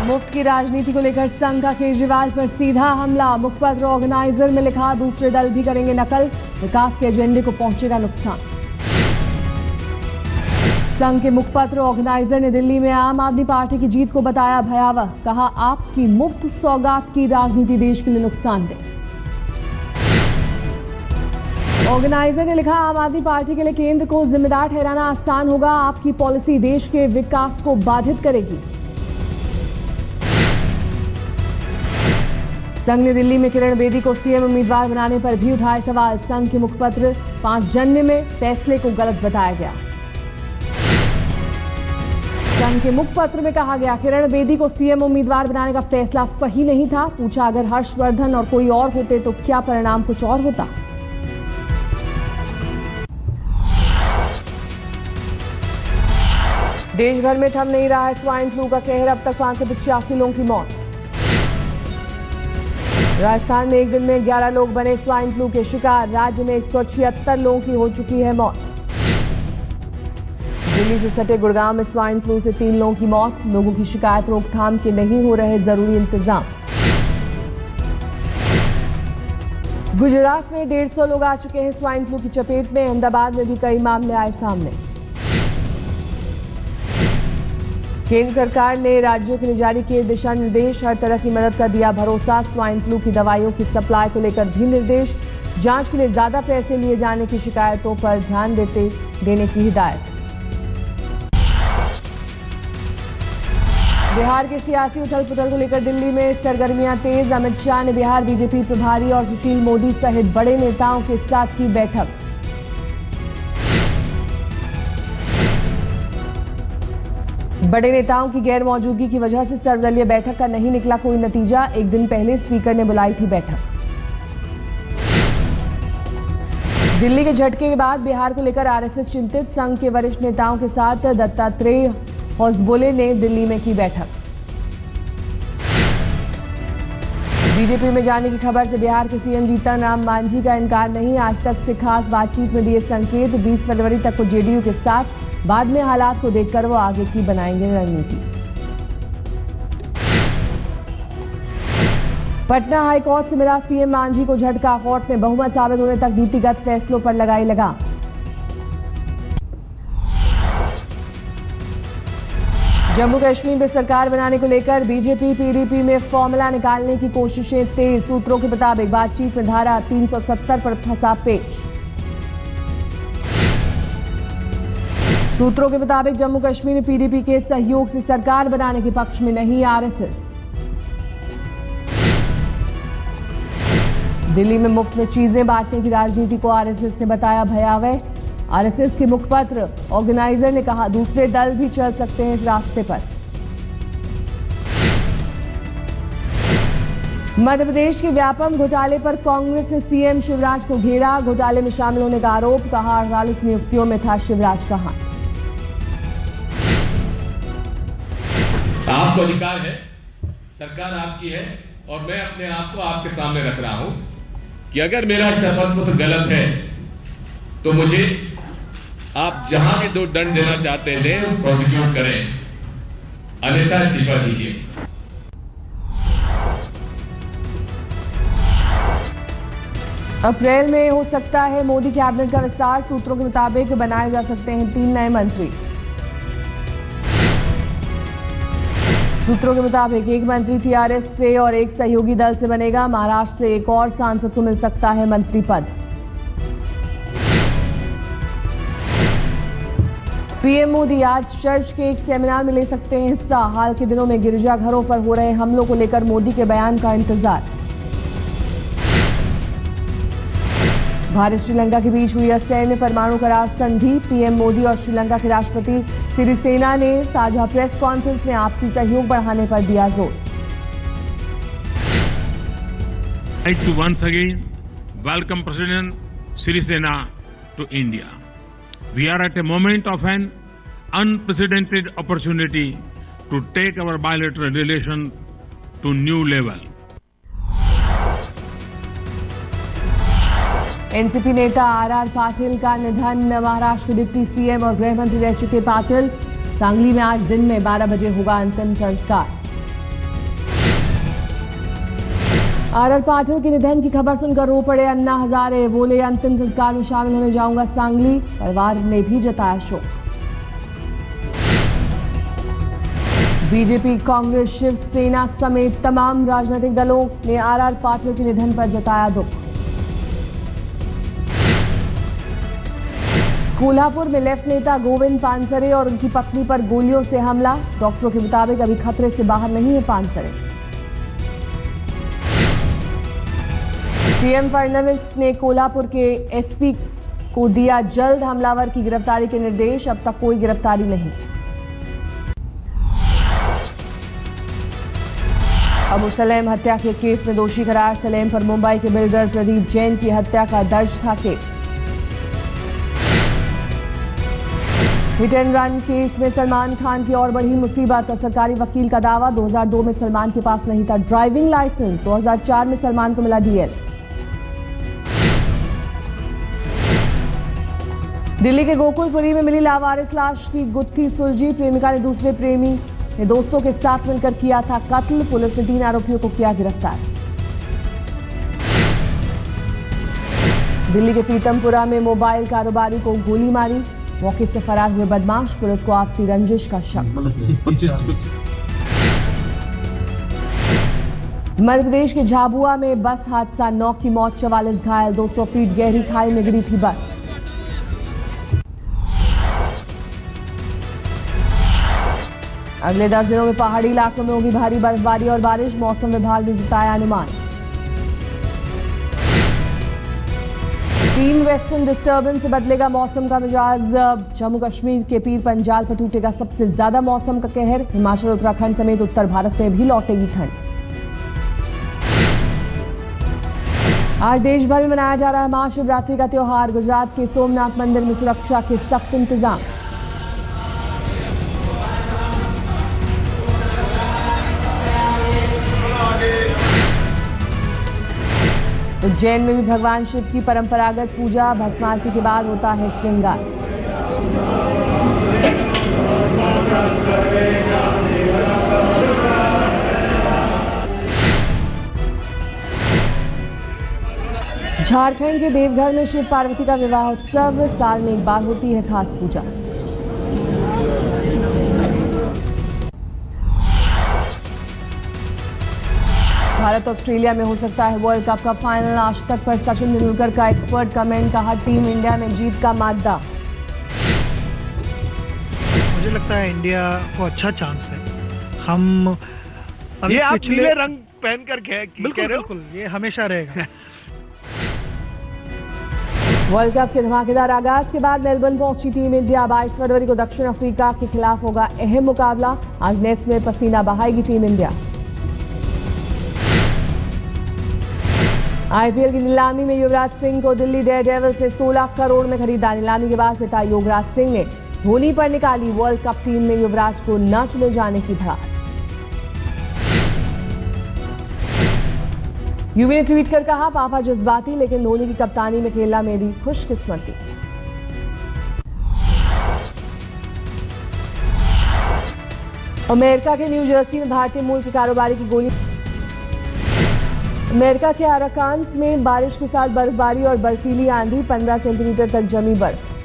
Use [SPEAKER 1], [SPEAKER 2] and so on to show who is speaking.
[SPEAKER 1] मुफ्त की राजनीति को लेकर संघ का केजरीवाल पर सीधा हमला। मुखपत्र ऑर्गेनाइजर में लिखा, दूसरे दल भी करेंगे नकल, विकास के एजेंडे को पहुंचेगा नुकसान। संघ के मुखपत्र ऑर्गेनाइजर ने दिल्ली में आम आदमी पार्टी की जीत को बताया भयावह। कहा, आपकी मुफ्त सौगात की राजनीति देश के लिए नुकसानदेह। ऑर्गेनाइजर ने लिखा, आम आदमी पार्टी के लिए केंद्र को जिम्मेदार ठहराना आसान होगा। आपकी पॉलिसी देश के विकास को बाधित करेगी। संघ ने दिल्ली में किरण बेदी को सीएम उम्मीदवार बनाने पर भी उठाए सवाल। संघ के मुखपत्र 5 जन्य में फैसले को गलत बताया गया। संघ के मुखपत्र में कहा गया, किरण बेदी को सीएम उम्मीदवार बनाने का फैसला सही नहीं था। पूछा, अगर हर्षवर्धन और कोई और होते तो क्या परिणाम कुछ और होता। देश भर में थम नहीं रहा है स्वाइन फ्लू का कहर। अब तक 585 लोगों की मौत। राजस्थान में एक दिन में 11 लोग बने स्वाइन फ्लू के शिकार। राज्य में 176 लोगों की हो चुकी है मौत। दिल्ली से सटे गुड़गांव में स्वाइन फ्लू से 3 लोगों की मौत। लोगों की शिकायत, रोकथाम के नहीं हो रहे जरूरी इंतजाम। गुजरात में 150 लोग आ चुके हैं स्वाइन फ्लू की चपेट में। अहमदाबाद में भी कई मामले आए सामने। केंद्र सरकार ने राज्यों के लिए जारी किए दिशा निर्देश। हर तरह की मदद का दिया भरोसा। स्वाइन फ्लू की दवाइयों की सप्लाई को लेकर भी निर्देश। जांच के लिए ज्यादा पैसे लिए जाने की शिकायतों पर ध्यान देने की हिदायत। बिहार के सियासी उथल पुथल को लेकर दिल्ली में सरगर्मियां तेज। अमित शाह ने बिहार बीजेपी प्रभारी और सुशील मोदी सहित बड़े नेताओं के साथ की बैठक। बड़े नेताओं की गैर मौजूदगी की वजह से सर्वदलीय बैठक का नहीं निकला कोई नतीजा। एक दिन पहले स्पीकर ने बुलाई थी बैठक। दिल्ली के झटके के बाद बिहार को लेकर आरएसएस चिंतित। संघ के वरिष्ठ नेताओं के साथ दत्तात्रेय होसबोले ने दिल्ली में की बैठक। बीजेपी में जाने की खबर से बिहार के सीएम जीतन राम मांझी का इनकार नहीं। आज तक से खास बातचीत में दिए संकेत। 20 फरवरी तक को जेडीयू के साथ, बाद में हालात को देखकर वो आगे की बनाएंगे रणनीति। पटना हाईकोर्ट से मिला सीएम मांझी को झटका। कोर्ट ने बहुमत साबित होने तक नीतिगत फैसलों पर लगाई लगाम। जम्मू कश्मीर में सरकार बनाने को लेकर बीजेपी पीडीपी में फॉर्मूला निकालने की कोशिशें तेज। सूत्रों के मुताबिक बातचीत में धारा 370 पर फंसा पेच। सूत्रों के मुताबिक जम्मू कश्मीर में पीडीपी के सहयोग से सरकार बनाने के पक्ष में नहीं आरएसएस। दिल्ली में मुफ्त में चीजें बांटने की राजनीति को आरएसएस ने बताया भयावह। आरएसएस के मुखपत्र ऑर्गेनाइजर ने कहा, दूसरे दल भी चल सकते हैं इस रास्ते पर। मध्य प्रदेश के व्यापम घोटाले पर कांग्रेस ने सीएम शिवराज को घेरा। घोटाले में शामिल होने का आरोप। कहा, 48 नियुक्तियों में था शिवराज का हाथ।
[SPEAKER 2] आपको अधिकार है, सरकार आपकी है, और मैं अपने आप को आपके सामने रख रहा हूं कि अगर मेरा शपथ पत्र गलत है तो मुझे आप जहां भी दो दंड देना चाहते थे प्रोसिक्यूट करें, अन्यथा इस्तीफा दीजिए।
[SPEAKER 1] अप्रैल में हो सकता है मोदी कैबिनेट का विस्तार। सूत्रों के मुताबिक बनाए जा सकते हैं 3 नए मंत्री। सूत्रों के मुताबिक एक मंत्री टीआरएस से और एक सहयोगी दल से बनेगा। महाराष्ट्र से एक और सांसद को मिल सकता है मंत्री पद। पीएम मोदी आज चर्च के एक सेमिनार में ले सकते हैं हिस्सा। हाल के दिनों में गिरजाघरों पर हो रहे हमलों को लेकर मोदी के बयान का इंतजार। भारत श्रीलंका के बीच हुई असैन्य परमाणु करार संधि। पीएम मोदी और श्रीलंका के राष्ट्रपति सिरिसेना ने साझा प्रेस कॉन्फ्रेंस में आपसी सहयोग बढ़ाने पर दिया जोर।
[SPEAKER 3] I'd like to once again welcome President Sirisena to India. We are at a moment of an unprecedented opportunity to take our bilateral relations to new level.
[SPEAKER 1] NCP नेता आर पाटिल का निधन। महाराष्ट्र के डिप्टी सीएम और गृह मंत्री रह चुके पाटिल। सांगली में आज दिन में 12 बजे होगा अंतिम संस्कार। आर पाटिल के निधन की खबर सुनकर रो पड़े अन्ना हजारे। बोले अंतिम संस्कार में शामिल होने जाऊंगा सांगली। परिवार ने भी जताया शोक। बीजेपी, कांग्रेस, शिवसेना समेत तमाम राजनीतिक दलों ने आर पाटिल के निधन पर जताया दुख। कोल्हापुर में लेफ्ट नेता गोविंद पानसरे और उनकी पत्नी पर गोलियों से हमला। डॉक्टरों के मुताबिक अभी खतरे से बाहर नहीं है पानसरे। सीएम फडणवीस ने कोल्हापुर के एसपी को दिया जल्द हमलावर की गिरफ्तारी के निर्देश। अब तक कोई गिरफ्तारी नहीं। अबू सलेम हत्या के केस में दोषी करार सलेम पर मुंबई के बिल्डर प्रदीप जैन की हत्या का दर्ज था case. Hit and run case में सलमान खान की और बढ़ी मुसीबत। सरकारी वकील का दावा 2002 में सलमान के पास नहीं था ड्राइविंग लाइसेंस। 2004 में सलमान को मिला डीएल। दिल्ली के गोकुलपुरी में मिली लावारिस लाश की गुत्थी सुलझी। प्रेमिका ने दूसरे प्रेमी ने दोस्तों के साथ मिलकर किया था कत्ल। पुलिस ने 3 आरोपियों को किया गिरफ्तार। दिल्ली के पीतमपुरा में मोबाइल कारोबारी को गोली मारी। मौके से फरार हुए बदमाश। पुलिस को आपसी रंजिश का शक। मध्य प्रदेश के झाबुआ में बस हादसा। 9 की मौत, 44 घायल। 200 फीट गहरी खाई में गिरी थी बस। अगले 10 दिनों में पहाड़ी इलाकों में होगी भारी बर्फबारी और बारिश। मौसम विभाग ने जताया अनुमान। 3 वेस्टर्न डिस्टर्बेंस से बदलेगा मौसम का मिजाज। जम्मू कश्मीर के पीर पंजाल पर टूटेगा सबसे ज्यादा मौसम का कहर। हिमाचल, उत्तराखंड समेत उत्तर भारत में भी लौटेगी ठंड। आज देश भर में मनाया जा रहा है महाशिवरात्रि का त्योहार। गुजरात के सोमनाथ मंदिर में सुरक्षा के सख्त इंतजाम। उज्जैन में भी भगवान शिव की परंपरागत पूजा। भस्म आरती के बाद होता है श्रृंगार। झारखंड के देवघर में शिव पार्वती का विवाह उत्सव। साल में एक बार होती है खास पूजा। भारत ऑस्ट्रेलिया में हो सकता है वर्ल्ड कप का फाइनल। आज तक पर सचिन तेंदुलकर का एक्सपर्ट कमेंट। कहा टीम इंडिया में जीत का मादा।
[SPEAKER 4] मुझे लगता है इंडिया को अच्छा चांस है। हम
[SPEAKER 5] ये आप नीले रंग पहन कर कह रहे हो?
[SPEAKER 4] बिल्कुल, ये हमेशा रहेगा।
[SPEAKER 1] वर्ल्ड कप के धमाकेदार आगाज के बाद मेलबर्न पहुंची टीम इंडिया। 22 फरवरी को दक्षिण अफ्रीका के खिलाफ होगा अहम मुकाबला। आज नेट्स में पसीना बहाएगी टीम इंडिया। आईपीएल की नीलामी में युवराज सिंह को दिल्ली डेयरडेविल्स ने 16 करोड़ में खरीदा। नीलामी के बाद पिता योगराज सिंह ने धोनी पर निकाली वर्ल्ड कप टीम में युवराज को न चुने जाने की भड़ास। युवी ने ट्वीट कर कहा पापा जज्बाती, लेकिन धोनी की कप्तानी में खेलना मेरी खुशकिस्मती। अमेरिका के न्यू जर्सी में भारतीय मूल के कारोबारी की गोली। अमेरिका के आराकांस में बारिश के साथ बर्फबारी और बर्फीली आंधी। 15 सेंटीमीटर तक जमी बर्फ।